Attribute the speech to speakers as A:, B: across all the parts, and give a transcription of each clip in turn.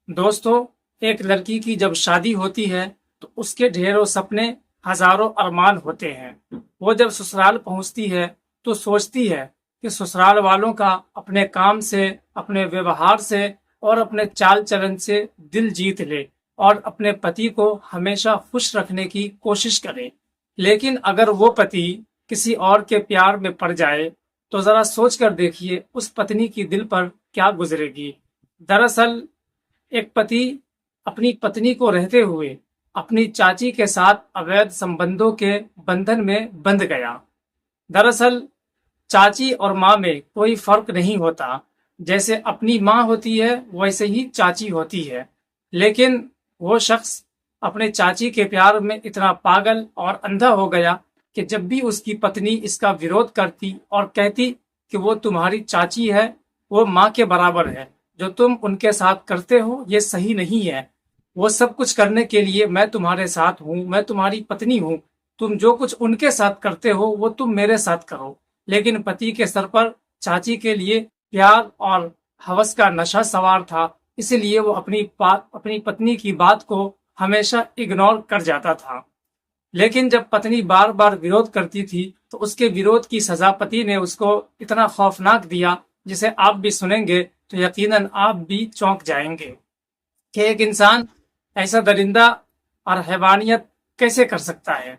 A: दोस्तों, एक लड़की की जब शादी होती है तो उसके ढेरों सपने, हजारों अरमान होते हैं। वो जब ससुराल पहुंचती है तो सोचती है कि ससुराल वालों का अपने काम से, अपने व्यवहार से और अपने चाल चलन से दिल जीत ले और अपने पति को हमेशा खुश रखने की कोशिश करे। लेकिन अगर वो पति किसी और के प्यार में पड़ जाए तो जरा सोच कर देखिए उस पत्नी की दिल पर क्या गुजरेगी। दरअसल एक पति अपनी पत्नी को रहते हुए अपनी चाची के साथ अवैध संबंधों के बंधन में बंध गया। दरअसल चाची और माँ में कोई फर्क नहीं होता। जैसे अपनी माँ होती है वैसे ही चाची होती है। लेकिन वो शख्स अपने चाची के प्यार में इतना पागल और अंधा हो गया कि जब भी उसकी पत्नी इसका विरोध करती और कहती कि वो तुम्हारी चाची है, वो माँ के बराबर है, जो तुम उनके साथ करते हो ये सही नहीं है। वो सब कुछ करने के लिए मैं तुम्हारे साथ हूँ, मैं तुम्हारी पत्नी हूँ। तुम जो कुछ उनके साथ करते हो वो तुम मेरे साथ करो। लेकिन पति के सर पर चाची के लिए प्यार और हवस का नशा सवार था, इसलिए वो अपनी पत्नी की बात को हमेशा इग्नोर कर जाता था। लेकिन जब पत्नी बार बार विरोध करती थी तो उसके विरोध की सजा पति ने उसको इतना खौफनाक दिया, जिसे आप भी सुनेंगे तो यकीनन आप भी चौंक जाएंगे कि एक इंसान ऐसा दरिंदा और हैवानियत कैसे कर सकता है।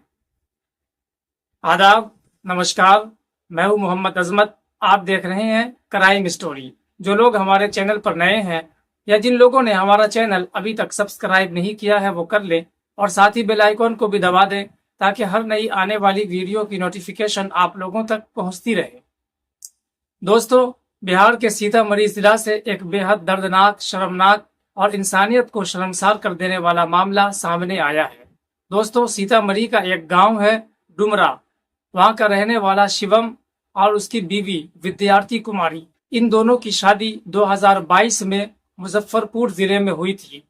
A: आदाब, नमस्कार। मैं हूं मोहम्मद अजमत। आप देख रहे हैं क्राइम स्टोरी। जो लोग हमारे चैनल पर नए हैं या जिन लोगों ने हमारा चैनल अभी तक सब्सक्राइब नहीं किया है वो कर लें और साथ ही बेल आइकॉन को भी दबा दें ताकि हर नई आने वाली वीडियो की नोटिफिकेशन आप लोगों तक पहुंचती रहे। दोस्तों, बिहार के सीतामढ़ी जिला से एक बेहद दर्दनाक, शर्मनाक और इंसानियत को शर्मसार कर देने वाला मामला सामने आया है। दोस्तों, सीतामढ़ी का एक गांव है डुमरा। वहां का रहने वाला शिवम और उसकी बीवी विद्यार्थी कुमारी, इन दोनों की शादी 2022 में मुजफ्फरपुर जिले में हुई थी।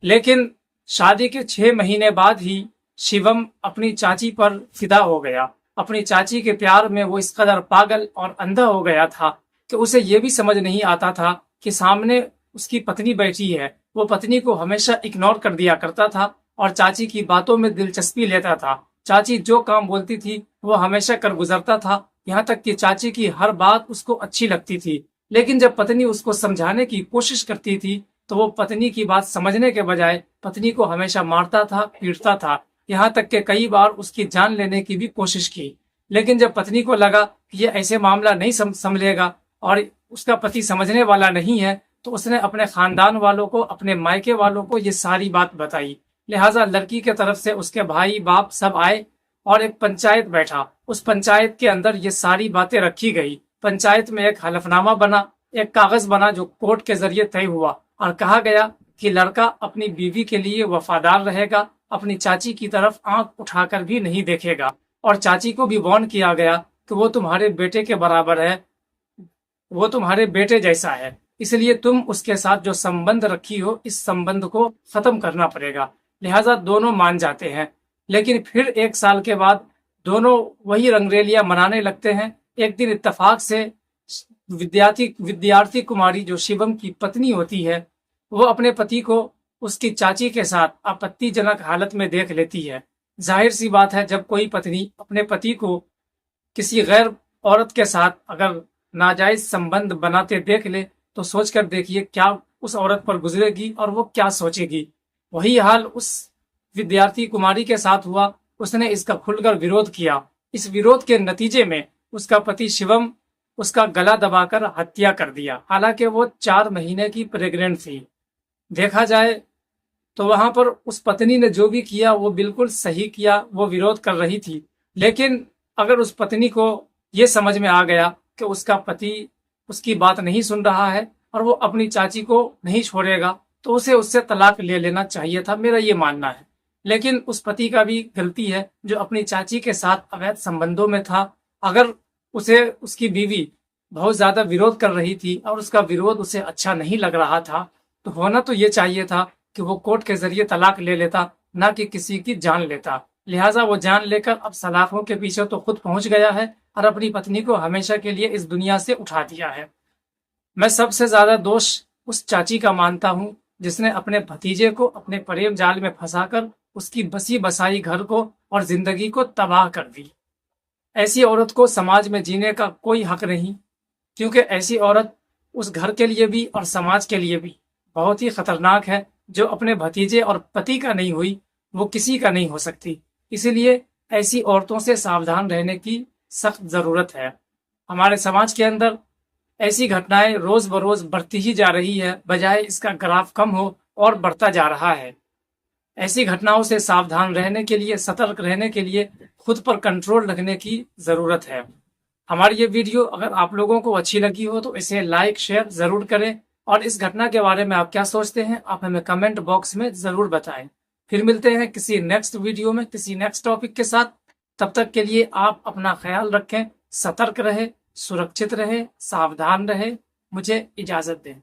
A: लेकिन शादी के 6 महीने बाद ही शिवम अपनी चाची पर फिदा हो गया। अपनी चाची के प्यार में वो इस कदर पागल और अंधा हो गया था कि उसे ये भी समझ नहीं आता था कि सामने उसकी पत्नी बैठी है। वो पत्नी को हमेशा इग्नोर कर दिया करता था और चाची की बातों में दिलचस्पी लेता था। चाची जो काम बोलती थी वो हमेशा कर गुजरता था, यहाँ तक कि चाची की हर बात उसको अच्छी लगती थी। लेकिन जब पत्नी उसको समझाने की कोशिश करती थी तो वो पत्नी की बात समझने के बजाय पत्नी को हमेशा मारता था, पीटता था, यहाँ तक कि कई बार उसकी जान लेने की भी कोशिश की। लेकिन जब पत्नी को लगा कि ये ऐसे मामला नहीं संभलेगा और उसका पति समझने वाला नहीं है, तो उसने अपने खानदान वालों को, अपने मायके वालों को ये सारी बात बताई। लिहाजा लड़की के तरफ से उसके भाई बाप सब आए और एक पंचायत बैठा। उस पंचायत के अंदर ये सारी बातें रखी गई। पंचायत में एक हलफनामा बना, एक कागज बना जो कोर्ट के जरिए तय हुआ और कहा गया कि लड़का अपनी बीवी के लिए वफादार रहेगा, अपनी चाची की तरफ आंख उठाकर भी नहीं देखेगा और चाची को भी वार्न किया गया कि वो तुम्हारे बेटे के बराबर है, वो तुम्हारे बेटे जैसा है, इसलिए तुम उसके साथ जो संबंध रखी हो इस संबंध को खत्म करना पड़ेगा। लिहाजा दोनों मान जाते हैं। लेकिन फिर 1 साल के बाद दोनों वही रंगरेलियां मनाने लगते हैं। एक दिन इत्तेफाक से विद्यार्थी कुमारी, जो शिवम की पत्नी होती है, वो अपने पति को उसकी चाची के साथ आपत्तिजनक हालत में देख लेती है। जाहिर सी बात है, जब कोई पत्नी अपने पति को किसी गैर औरत के साथ अगर नाजायज संबंध बनाते देख ले तो सोचकर देखिए क्या उस औरत पर गुजरेगी और वो क्या सोचेगी। वही हाल उस विद्यार्थी कुमारी के साथ हुआ। उसने इसका खुलकर विरोध किया। इस विरोध के नतीजे में उसका पति शिवम उसका गला दबाकर हत्या कर दिया। हालांकि वो 4 महीने की प्रेग्नेंट थी। देखा जाए तो वहां पर उस पत्नी ने जो भी किया वो बिल्कुल सही किया, वो विरोध कर रही थी। लेकिन अगर उस पत्नी को ये समझ में आ गया कि उसका पति उसकी बात नहीं सुन रहा है और वो अपनी चाची को नहीं छोड़ेगा, तो उसे उससे तलाक ले लेना चाहिए था, मेरा ये मानना है। लेकिन उस पति का भी गलती है जो अपनी चाची के साथ अवैध संबंधों में था। अगर उसे उसकी बीवी बहुत ज्यादा विरोध कर रही थी और उसका विरोध उसे अच्छा नहीं लग रहा था, तो होना तो ये चाहिए था कि वो कोर्ट के जरिए तलाक ले लेता, ना कि किसी की जान लेता। लिहाजा वो जान लेकर अब सलाखों के पीछे तो खुद पहुंच गया है और अपनी पत्नी को हमेशा के लिए इस दुनिया से उठा दिया है। मैं सबसे ज्यादा दोष उस चाची का मानता हूँ जिसने अपने भतीजे को अपने प्रेम जाल में फंसाकर उसकी बसी बसाई घर को और जिंदगी को तबाह कर दी। ऐसी औरत को समाज में जीने का कोई हक नहीं, क्योंकि ऐसी औरत उस घर के लिए भी और समाज के लिए भी बहुत ही खतरनाक है। जो अपने भतीजे और पति का नहीं हुई वो किसी का नहीं हो सकती। इसीलिए ऐसी औरतों से सावधान रहने की सख्त जरूरत है। हमारे समाज के अंदर ऐसी घटनाएं रोज बरोज बढ़ती ही जा रही है, बजाय इसका ग्राफ कम हो और बढ़ता जा रहा है। ऐसी घटनाओं से सावधान रहने के लिए, सतर्क रहने के लिए खुद पर कंट्रोल रखने की जरूरत है। हमारी ये वीडियो अगर आप लोगों को अच्छी लगी हो तो इसे लाइक शेयर जरूर करें, और इस घटना के बारे में आप क्या सोचते हैं आप हमें कमेंट बॉक्स में जरूर बताएं। फिर मिलते हैं किसी नेक्स्ट वीडियो में किसी नेक्स्ट टॉपिक के साथ। तब तक के लिए आप अपना ख्याल रखें, सतर्क रहे, सुरक्षित रहे, सावधान रहे। मुझे इजाजत दें।